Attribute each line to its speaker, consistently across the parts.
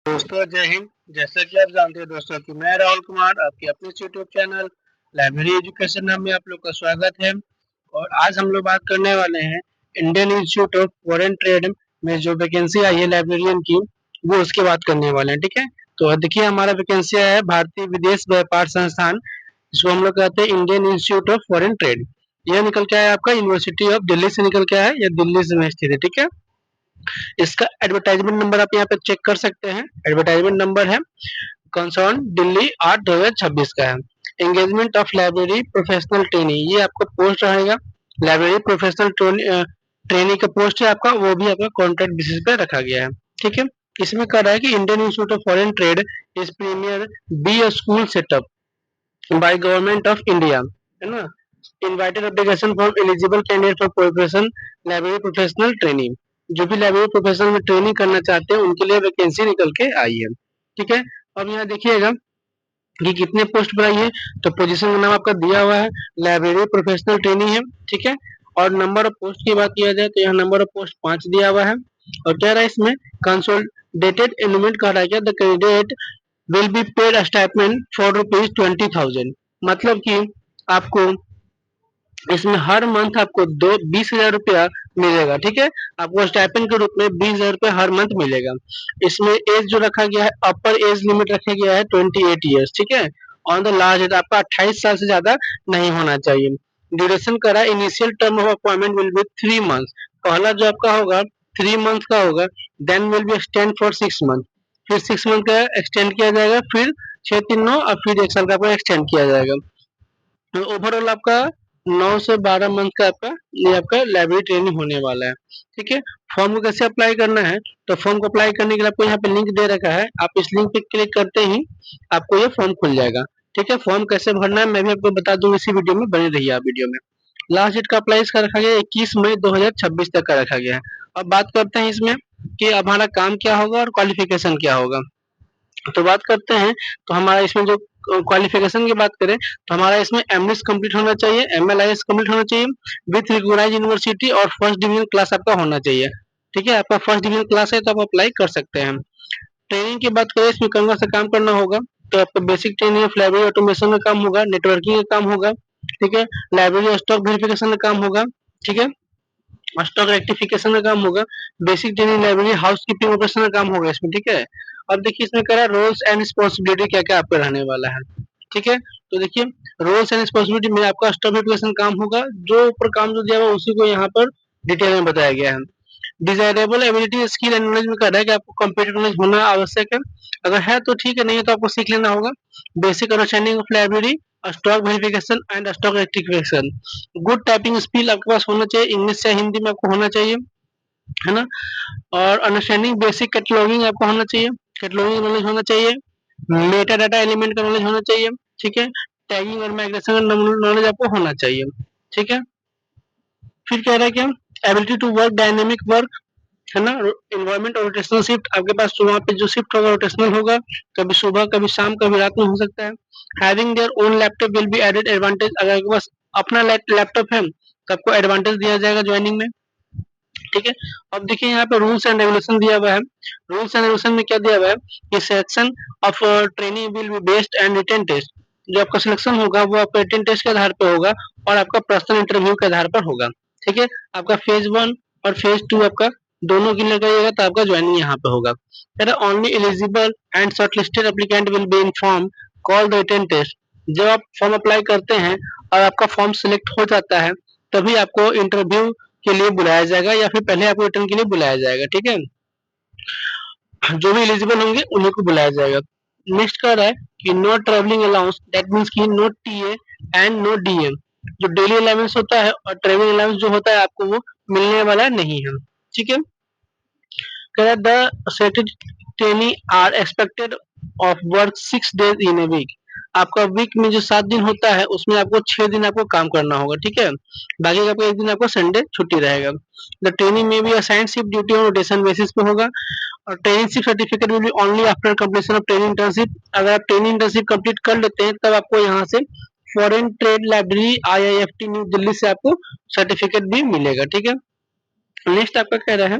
Speaker 1: दोस्तों जय हिंद। जैसा कि आप जानते हैं दोस्तों कि मैं राहुल कुमार आपके अपने यूट्यूब चैनल लाइब्रेरी एजुकेशन नाम में आप लोग का स्वागत है। और आज हम लोग बात करने वाले हैं Indian Institute of Foreign trade में जो वैकेंसी आई है लाइब्रेरियन की, वो उसकी बात करने वाले हैं। ठीक है, तो देखिए हमारा वैकेंसी आया है भारतीय विदेश व्यापार संस्थान, जिसको हम लोग कहते हैं Indian Institute of Foreign trade. यह निकल के आया आपका यूनिवर्सिटी ऑफ दिल्ली से निकल के आया है, यह दिल्ली से स्थित है। ठीक है, इसका एडवर्टाइजमेंट नंबर आप यहाँ पे चेक कर सकते हैं। एडवर्टाइजमेंट नंबर है कंसर्न दिल्ली 8/2026 का है। Engagement of library professional training, ये आपका पोस्ट रहेगा। लाइब्रेरी प्रोफेशनल ट्रेनिंग का पोस्ट है आपका, वो भी आपका कॉन्ट्रैक्ट बेसिस पे रखा गया है। ठीक है, इसमें कह रहा है कि Indian Institute of Foreign Trade is premier B a school setup by government of India, है ना। Invited application from eligible candidate for profession library professional training, जो भी लाइब्रेरी प्रोफेशनल में ट्रेनिंग करना चाहते हैं उनके लिए वैकेंसी निकल के आई है। ठीक है, अब यहाँ देखिएगा कि कितने पोस्ट पर आई है। तो पोजीशन का नाम आपका दिया हुआ है, लाइब्रेरी प्रोफेशनल ट्रेनिंग है। ठीक है, और नंबर ऑफ पोस्ट की बात किया जाए तो यहाँ नंबर ऑफ पोस्ट 5 दिया हुआ है। और क्या रहा है इसमें कंसोलिडेटेड एलिमेंट कह रहा है क्या, the candidate will be paid stipend for ₹20,000, मतलब कि आपको इसमें हर मंथ आपको 20,000 रुपया मिलेगा। ठीक है, आपको स्टाइपेंड के रूप में 20,000 रुपया हर मंथ मिलेगा। इसमें एज जो रखा गया है, अपर एज लिमिट रखा गया है 28 ईयर्स। ठीक है, ऑन द लास्ट एज आपका 28 साल से ज्यादा नहीं होना चाहिए। ड्यूरेशन करा, initial term of appointment will be 3 month. पहला जो आपका होगा 3 मंथ का होगा, then will be extend for 6 month, फिर 6 मंथ का एक्सटेंड किया जाएगा, फिर 6 3 9 और फिर 1 साल का आपका एक्सटेंड किया जाएगा। तो ओवरऑल आपका 9 से 12 मंथ का आपका ये आपका लाइब्रेरी ट्रेनिंग होने वाला है। ठीक है, फॉर्म को कैसे अप्लाई करना है, तो फॉर्म को अप्लाई करने के लिए आपको यहाँ पे लिंक दे रखा है, आप इस लिंक पे क्लिक करते ही आपको ये फॉर्म खुल जाएगा। ठीक है, फॉर्म कैसे भरना है मैं भी आपको बता दूंगा, इसी वीडियो में बने रहिए आप वीडियो में। लास्ट डेट का अप्लाई इसका रखा गया 21 मई 2026 तक का रखा गया है। अब बात करते हैं इसमें कि हमारा काम क्या होगा और क्वालिफिकेशन क्या होगा। तो बात करते हैं, तो हमारा इसमें जो क्वालिफिकेशन की बात करें तो हमारा इसमें एमएस कंप्लीट होना चाहिए, एमएलआईएस कंप्लीट होना चाहिए विथ रिकॉग्नाइज्ड यूनिवर्सिटी, और फर्स्ट डिवीजन क्लास आपका होना चाहिए। ठीक है, आपका फर्स्ट डिवीजन क्लास है तो आप अप्लाई कर सकते हैं। ट्रेनिंग की बात करें, इसमें कंगा से काम करना होगा। तो आपका basic training of library automation का काम होगा, नेटवर्किंग का काम होगा। ठीक है, लाइब्रेरी स्टॉक वेरिफिकेशन का काम होगा। ठीक है, स्टॉक रेक्टिफिकेशन का काम होगा। Basic training library house keeping operation का काम होगा इसमें। ठीक है, अब देखिए इसमें कह रहा है रोल्स एंड रिस्पॉन्सिबिलिटी क्या क्या आपका रहने वाला है। ठीक है, तो देखिए रोल्स एंड रिस्पॉन्सिबिलिटी में आपका स्टॉक वेरिफिकेशन काम होगा, जो ऊपर काम जो दिया हुआ उसी को यहाँ पर डिटेल में बताया गया है। Desirable ability skill and knowledge में कह रहा है कि आपको कंप्यूटर नॉलेज होना आवश्यक है। अगर है तो ठीक है, नहीं है तो आपको सीख लेना होगा। Basic understanding of library, stock verification and stock rectification. Good typing skill आपके पास होना चाहिए, इंग्लिश या हिंदी में आपको होना चाहिए, है ना। और अंडरस्टैंडिंग बेसिक कैटलॉगिंग आपको होना चाहिए, कैटलॉगिंग नॉलेज होना चाहिए। मेटा डाटा एलिमेंट का नॉलेज होना चाहिए। ठीक है, टैगिंग और माइग्रेशन का नॉलेज आपको होना चाहिए। ठीक है, फिर कह रहा है क्या, ability to work dynamic work, है ना। इन्वायरमेंट और रोटेशनल शिफ्ट, आपके पास तो वहाँ पे जो शिफ्ट होगा रोटेशनल होगा, कभी सुबह कभी शाम कभी रात में हो सकता है। Having their own laptop will be added advantage, अगर आपके पास अपना लैपटॉप है तो आपको एडवांटेज दिया जाएगा ज्वाइनिंग में। ठीक है, अब देखिए यहाँ पे रूल्स एंड रेगुलेशन दिया हुआ है। रूल्स एंड रेगुलेशन में क्या दिया हुआ है कि selection of training will be based and written test, जो आपका सिलेक्शन होगा वो आपका रिटन टेस्ट के आधार पर होगा और आपका पर्सनल इंटरव्यू के आधार पर होगा। ठीक है, आपका फेज 1 और फेज 2 आपका दोनों की लगाइएगा तो आपका ज्वाइनिंग यहाँ पे होगा। Only eligible and shortlisted applicant will be inform call the written test, जब आप फॉर्म अप्लाई करते हैं और आपका फॉर्म सिलेक्ट हो जाता है तभी आपको इंटरव्यू के लिए बुलाया जाएगा या फिर पहले आपको रिटर्न के लिए बुलाया जाएगा। ठीक है, जो भी एलिजिबल होंगे उन्हीं को बुलाया जाएगा। नेक्स्ट कह रहा है कि no travelling allowance, that means की no TA and no DM, जो डेली अलाउंस होता है और ट्रेवलिंग अलाउंस जो होता है आपको वो मिलने वाला नहीं है। ठीक है, कह रहा है the seated trainee are expected of work 6 days in a week, आपका वीक में जो 7 दिन होता है उसमें आपको 6 दिन आपको काम करना होगा। ठीक है, बाकी का आपको एक दिन आपको संडे छुट्टी रहेगा। द ट्रेनिंग में भी असाइन शिफ्ट ड्यूटी और रोटेशन बेसिस पे होगा। और training ship certificate will be only after completion of training internship, अगर आप ट्रेनिंग इंटर्नशिप कंप्लीट कर लेते हैं तब आपको यहाँ से foreign trade library IIFT new Delhi से आपको सर्टिफिकेट भी मिलेगा। ठीक है, नेक्स्ट आपका कह रहा है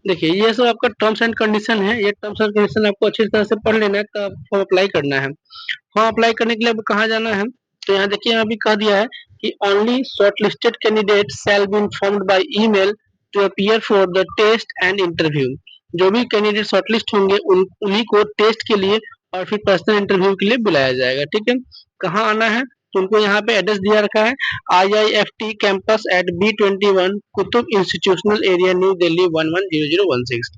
Speaker 1: देखिए ये सब आपका टर्म्स एंड कंडीशन है। ये टर्म्स एंड कंडीशन आपको अच्छी तरह से पढ़ लेना है, तब फॉर्म अप्लाई करना है। फॉर्म अप्लाई करने के लिए आपको कहाँ जाना है, तो यहाँ देखिए यहाँ भी कह दिया है कि only shortlisted candidate shall be informed by email to appear for the test and interview. जो भी कैंडिडेट शॉर्टलिस्ट होंगे उन्हीं को टेस्ट के लिए और फिर पर्सनल इंटरव्यू के लिए बुलाया जाएगा। ठीक है, कहाँ आना है, तो उनको यहाँ पे एड्रेस दिया रखा है, IIFT campus at B21 Qutub institutional area new Delhi 110016।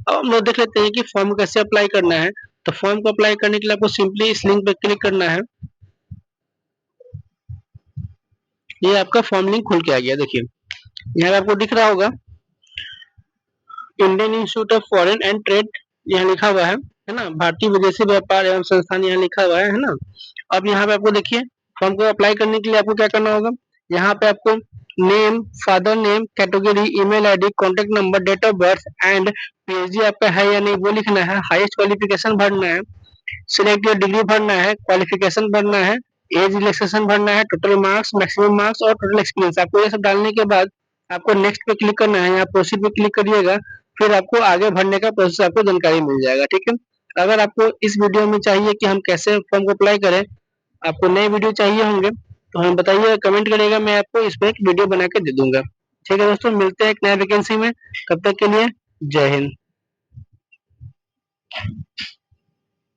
Speaker 1: अब हम लोग देख लेते हैं कि फॉर्म कैसे अप्लाई करना है। तो फॉर्म को अप्लाई करने के लिए आपको सिंपली इस लिंक पे क्लिक करना है। ये आपका फॉर्म लिंक खुल के आ गया। देखिए यहाँ पे आपको दिख रहा होगा Indian Institute of foreign and trade यहाँ लिखा हुआ है ना, भारतीय विदेशी व्यापार एवं संस्थान यहाँ लिखा हुआ है ना। अब यहाँ पे आपको देखिए फॉर्म को अप्लाई करने के लिए आपको क्या करना होगा, यहाँ पे आपको name, father name, category, email ID, contact number, date of birth and PhD आपका है या नहीं वो लिखना है, हाईएस्ट क्वालिफिकेशन भरना है, सिलेक्ट योर डिग्री भरना है, क्वालिफिकेशन भरना है, एज रिलैक्सेशन भरना है, टोटल मार्क्स, मैक्सिमम मार्क्स और टोटल एक्सपीरियंस। आपको ये सब डालने के बाद आपको नेक्स्ट पे क्लिक करना है, यहाँ प्रोसीड पे क्लिक करिएगा, फिर आपको आगे भरने का प्रोसेस आपको जानकारी मिल जाएगा। ठीक है, अगर आपको इस वीडियो में चाहिए कि हम कैसे फॉर्म को अप्लाई करें, आपको नए वीडियो चाहिए होंगे तो हमें बताइए, कमेंट करिएगा, मैं आपको इस पर एक वीडियो बना के दे दूंगा। ठीक है दोस्तों, मिलते हैं एक नया वैकेंसी में, तब तक के लिए जय हिंद।